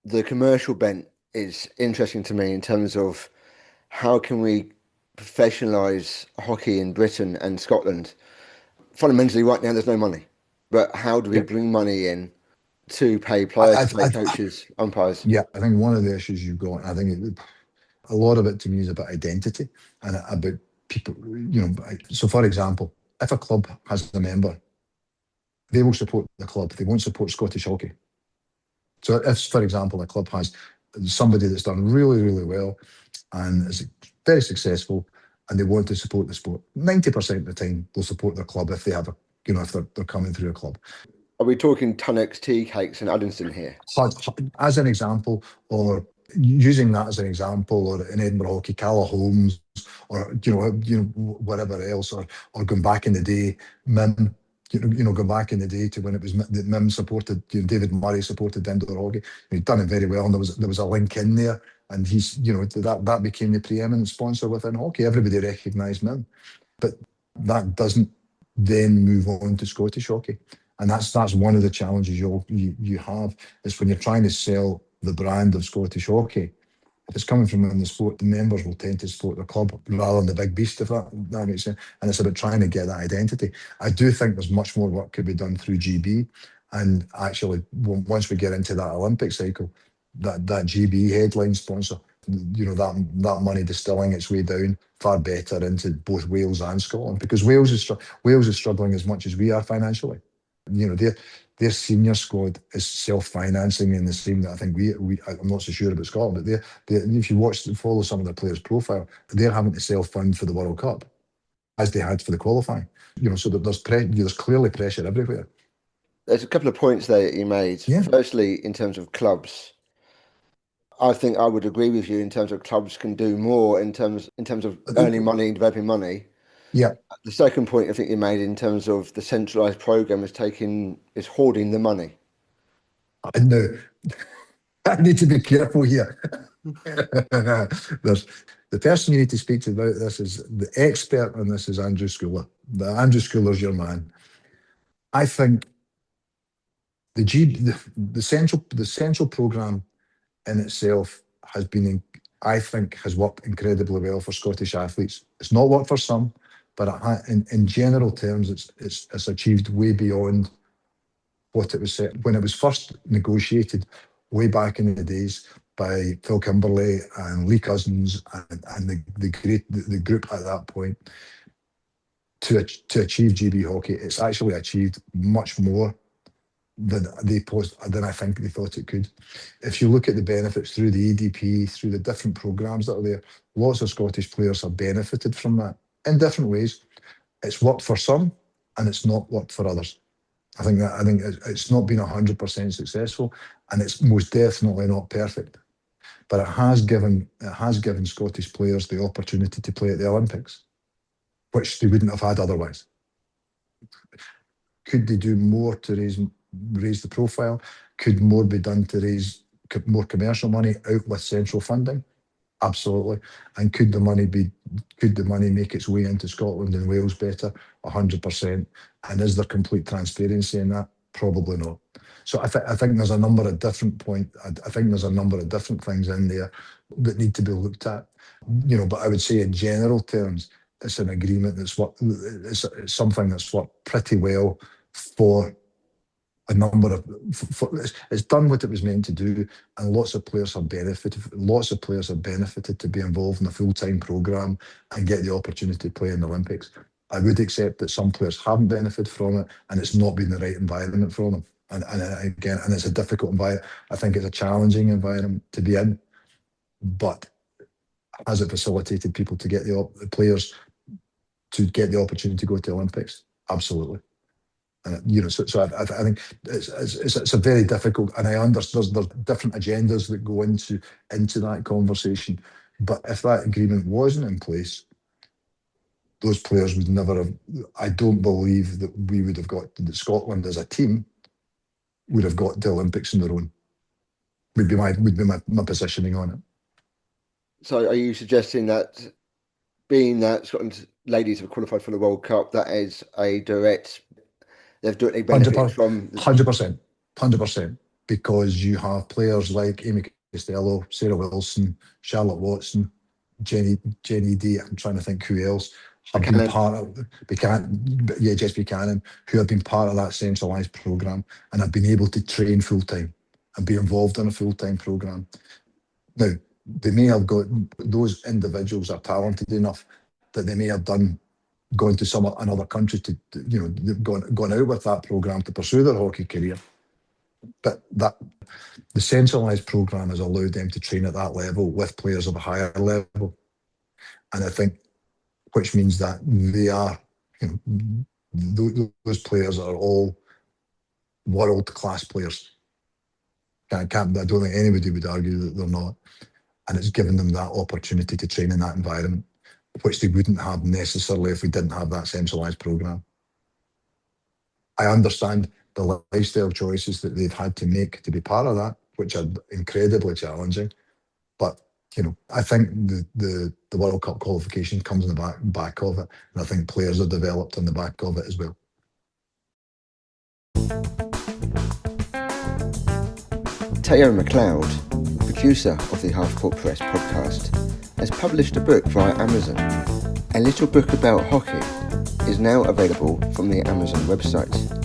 the commercial bent is interesting to me in terms of how can we professionalize hockey in Britain and Scotland. Fundamentally, right now, there's no money, but how do we Yeah, bring money in to pay I, players, I, to pay I, coaches, umpires? yeah. I think one of the issues you've got, and I think a lot of it to me is about identity and about people. So for example, if a club has a member, they will support the club. They won't support Scottish hockey. So if, for example, a club has somebody that's done really, really well and is very successful, and they want to support the sport, 90% of the time they'll support their club if they have a, if they're coming through a club. Are we talking Tunnock's tea cakes and Uddingston here? As an example, or using that as an example, or in Edinburgh Hockey, Calla Holmes, or whatever else, or going back in the day, Mim, going back in the day to when it was that Mim supported, David Murray supported indoor hockey. He'd done it very well, and there was a link in there, and he's that became the preeminent sponsor within hockey. Everybody recognised Mim, but that doesn't then move on to Scottish hockey. And that's one of the challenges you have is when you're trying to sell the brand of Scottish hockey. If it's coming from in the sport, the members will tend to support the club rather than the big beast, if that makes sense. And it's about trying to get that identity. I do think there's much more work could be done through GB. And actually, once we get into that Olympic cycle, that GB headline sponsor, that money distilling its way down far better into both Wales and Scotland, because Wales is struggling as much as we are financially. Their senior squad is self-financing in the same that I think I'm not so sure about Scotland, but if you follow some of the players' profile, they're having to self-fund for the World Cup as they had for the qualifying. So that there's clearly pressure everywhere. There's a couple of points there that you made. Yeah. Firstly, in terms of clubs, I think I would agree with you in terms of clubs can do more in terms of earning money and developing money. Yeah. The second point I think you made in terms of the centralized program is hoarding the money. And now, I need to be careful here. There's the person you need to speak to about this is the expert on this is Andrew Schooler. Andrew Schooler's your man. I think the central program in itself I think, has worked incredibly well for Scottish athletes. It's not worked for some, but in general terms, it's achieved way beyond what it was set when it was first negotiated way back in the days by Phil Kimberley and Lee Cousins and the group at that point to achieve GB hockey. It's actually achieved much more than I think they thought it could. If you look at the benefits through the EDP, through the different programs that are there, lots of Scottish players have benefited from that in different ways. It's worked for some, and it's not worked for others. I think it's not been 100% successful, and it's most definitely not perfect. But it has given Scottish players the opportunity to play at the Olympics, which they wouldn't have had otherwise. Could they do more to raise the profile? Could more be done to raise more commercial money out with central funding? Absolutely. And could the money make its way into Scotland and Wales better? 100%. And is there complete transparency in that? Probably not. So I think there's a number of different points. I think there's a number of different things in there that need to be looked at. But I would say in general terms, it's an agreement it's something that's worked pretty well for a number of. It's done what it was meant to do, and lots of players have benefited. Lots of players have benefited to be involved in a full-time program and get the opportunity to play in the Olympics. I would accept that some players haven't benefited from it, and it's not been the right environment for them. And again, it's a difficult environment. I think it's a challenging environment to be in, but has it facilitated people to get the players to get the opportunity to go to the Olympics? Absolutely. So I think it's a very difficult, and I understand there's different agendas that go into that conversation. But if that agreement wasn't in place, those players would never have. I don't believe that we would have got that Scotland as a team would have got the Olympics on their own. Would be my positioning on it. So are you suggesting that being that Scotland ladies have qualified for the World Cup, that is a direct, they've directly benefited from 100%, 100%. because you have players like Amy Costello, Sarah Wilson, Charlotte Watson, Jenny D. I'm trying to think who else have been part of Jess Buchanan, who have been part of that centralised programme and have been able to train full time and be involved in a full time programme. Now, they may have got, those individuals are talented enough that they may have gone to another country to gone out with that programme to pursue their hockey career. But that the centralised programme has allowed them to train at that level with players of a higher level. And I think, which means that they are, those players are all world-class players. I don't think anybody would argue that they're not. And it's given them that opportunity to train in that environment, which they wouldn't have necessarily if we didn't have that centralised programme. I understand the lifestyle choices that they've had to make to be part of that, which are incredibly challenging. But I think the World Cup qualification comes in the back of it, and I think players are developed on the back of it as well. Tao MacLeod, producer of the Half Court Press podcast, has published a book via Amazon. A little book about hockey is now available from the Amazon website.